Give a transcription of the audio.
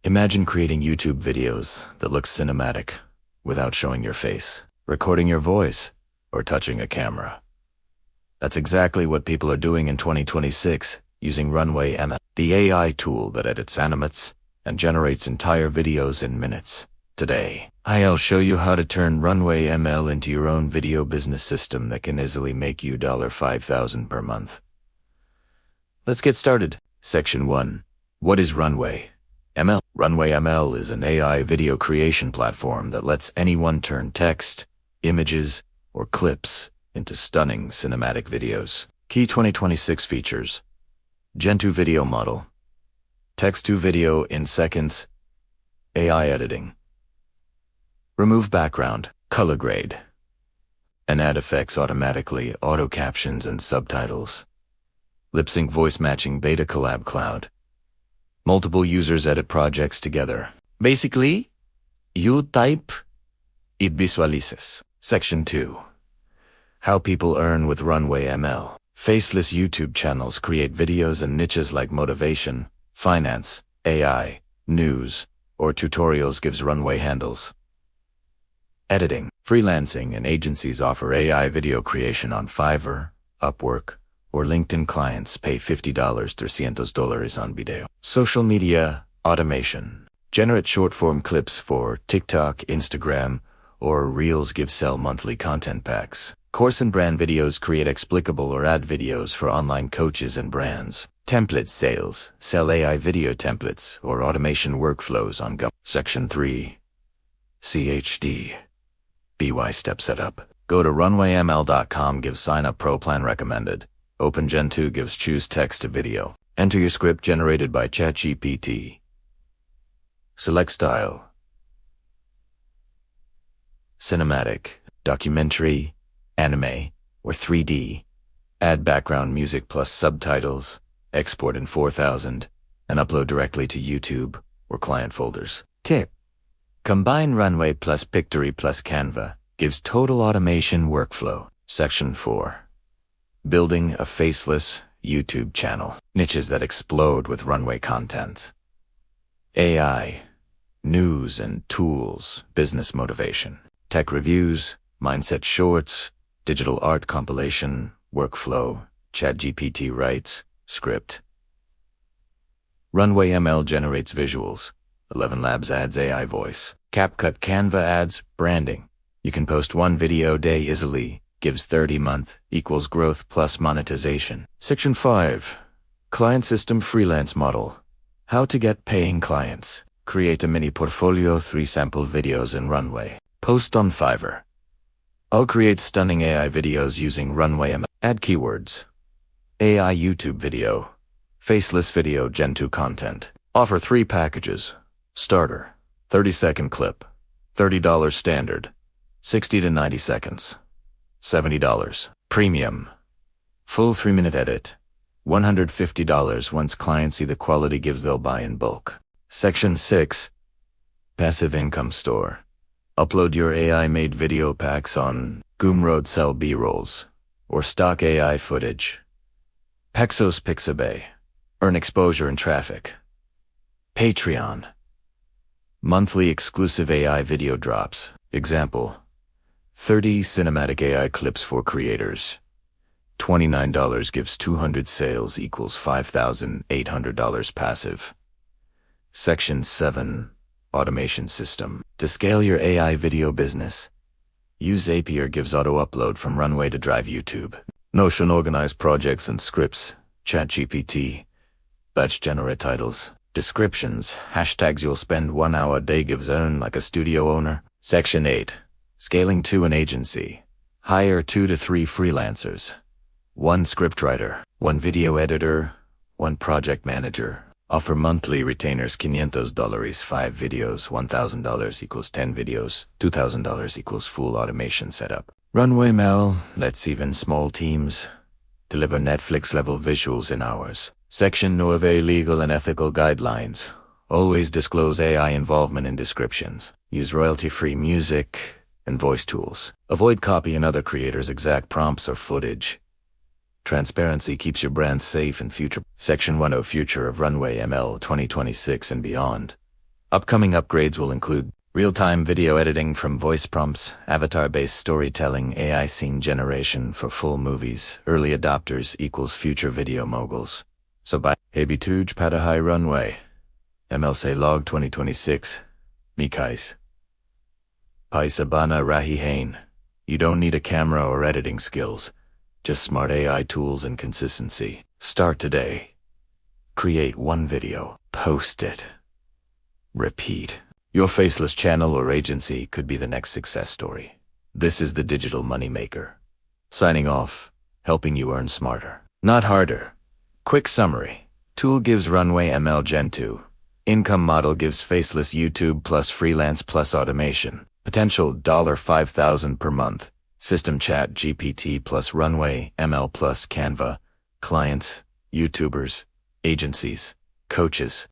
Imagine creating YouTube videos that look cinematic without showing your face, recording your voice, or touching a camera. That's exactly what people are doing in 2026 using Runway ML, the AI tool that edits animates and generates entire videos in minutes. Today, I'll show you how to turn Runway ML into your own video business system that can easily make you $5,000 per month. Let's get started. Section 1. What is Runway ML? Runway ML is an AI video creation platform that lets anyone turn text, images, or clips into stunning cinematic videos. Key 2026 features: Gen 2 video model, text to video in seconds, AI editing, remove background, color grade, and add effects automatically, auto captions and subtitles, lip sync voice matching beta collab cloud. Multiple users edit projects together. Basically, you type, it visualizes. Section 2. How people earn with Runway ML. Faceless YouTube channels create videos in niches like motivation, finance, AI, news, or tutorials gives Runway handles. Editing. Freelancing and agencies offer AI video creation on Fiverr, Upwork, or LinkedIn. Clients pay $50 $300 on video. Social media automation. Generate short-form clips for TikTok, Instagram, or Reels. Sell monthly content packs. Course and brand videos create explicable or ad videos for online coaches and brands. Template sales. Sell AI video templates or automation workflows on Go. Section 3. CHD. BY step setup. Go to runwayml.com. Give sign up pro plan recommended. Open Gen 2 gives choose text to video. Enter your script generated by ChatGPT. Select style: cinematic, documentary, anime, or 3D. Add background music plus subtitles. Export in 4000 and upload directly to YouTube or client folders. Tip: combine Runway plus Pictory plus Canva. Gives total automation workflow. Section 4. Building a faceless YouTube channel. Niches that explode with Runway content. AI, news and tools, business motivation, tech reviews, mindset shorts, digital art compilation, workflow, ChatGPT writes, script. Runway ML generates visuals. 11 Labs adds AI voice. CapCut Canva adds branding. You can post one video a day easily. Gives 30-month equals growth plus monetization. Section 5. Client system freelance model. How to get paying clients. Create a mini portfolio, 3 sample videos in Runway. Post on Fiverr. I'll create stunning AI videos using Runway ML. Add keywords: AI YouTube video, faceless video, Gen 2 content. Offer 3 packages. Starter, 30-second clip, $30 standard, 60 to 90 seconds. $70. Premium. Full 3-minute edit. $150. Once clients see the quality they'll buy in bulk. Section 6. Passive income store. Upload your AI-made video packs on Gumroad, sell B-rolls, or stock AI footage. Pexos Pixabay. Earn exposure and traffic. Patreon. Monthly exclusive AI video drops. Example: 30 cinematic AI clips for creators. $29 gives 200 sales equals $5,800 passive. Section 7. Automation system. To scale your AI video business, use Zapier. Gives auto upload from Runway to drive YouTube. Notion organize projects and scripts. ChatGPT. Batch generate titles, descriptions, hashtags. You'll spend 1 hour a day. Gives earn like a studio owner. Section 8. Scaling to an agency. Hire 2 to 3 freelancers. 1 scriptwriter, 1 video editor, 1 project manager. Offer monthly retainers $500, 5 videos, $1,000 equals 10 videos, $2,000 equals full automation setup. Runway ML lets even small teams deliver Netflix-level visuals in hours. Section 9. Legal and ethical guidelines. Always disclose AI involvement in descriptions. Use royalty-free music and voice tools. Avoid copy and other creators' exact prompts or footage. Transparency keeps your brand safe in future. Section 10. Future of Runway ML 2026 and beyond. Upcoming upgrades will include real-time video editing from voice prompts, avatar-based storytelling, AI scene generation for full movies, early adopters equals future video moguls. So by Habituj Padahai Runway ML say log 2026 Mikais Paisabana Rahi Hain. You don't need a camera or editing skills, just smart AI tools and consistency. Start today. Create one video, post it, repeat. Your Faceless channel or agency could be the next success story. This is the digital moneymaker. Signing off, helping you earn smarter, not harder. Quick summary. Tool gives Runway ML Gen 2. Income model gives Faceless YouTube plus freelance plus automation. Potential $5,000 per month. System chat GPT plus Runway ML plus Canva. Clients, YouTubers, agencies, coaches.